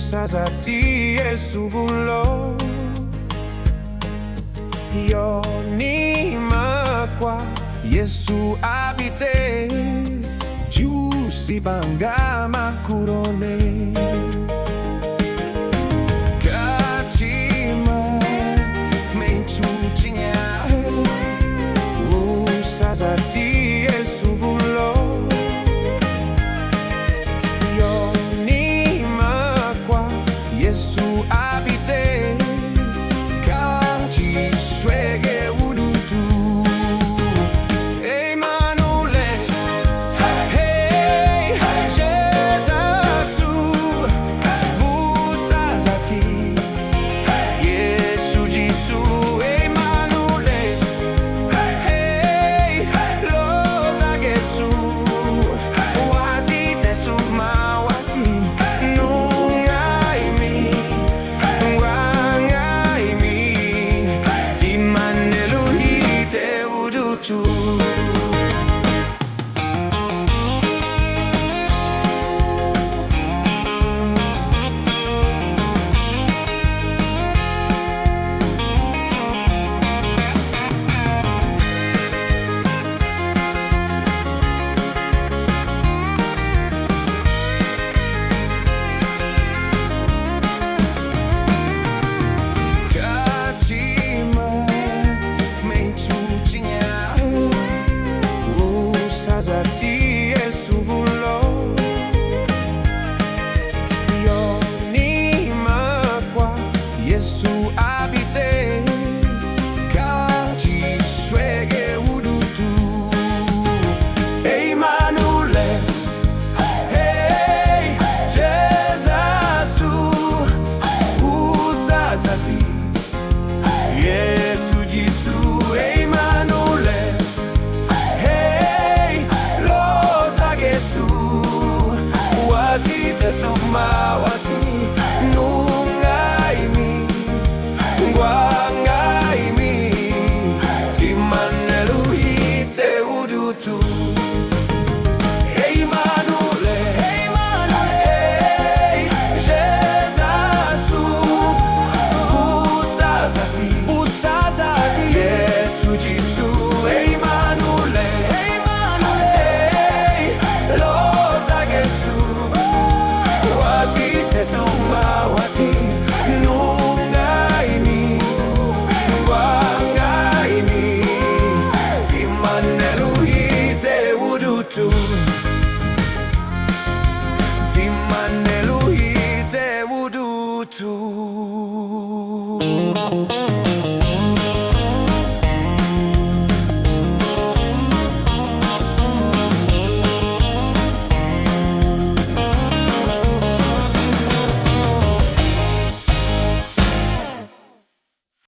usazati Yesu vulo yoni makwa Yesu abite jusi banga makurone kachima menchuchinya usazati Yesu vulo yoni makwa Yesu abite kachi swege udutu Emmanuel hey Jesus usazati Yesu Jisu Emmanuel hey loza Yesu wati tesuma wati nungaimi wangaimi timaneluhite udutu kachima menchuchinya usazati Yesu vulo yoni makwa Yesu abite kachi swege udutu Emmanuel hey Jesus usazati Yesu Jisu Emmanuel hey loza Yesu wati tesuma wati nungaimi ngwangaimi timaneluhite udutu Emmanuel hey Jesus usazati Yesu Jisu Emmanuel hey loza Yesu wati tesuma wati nungaimi wangaimi timaneluhite udutu timaneluhite udutu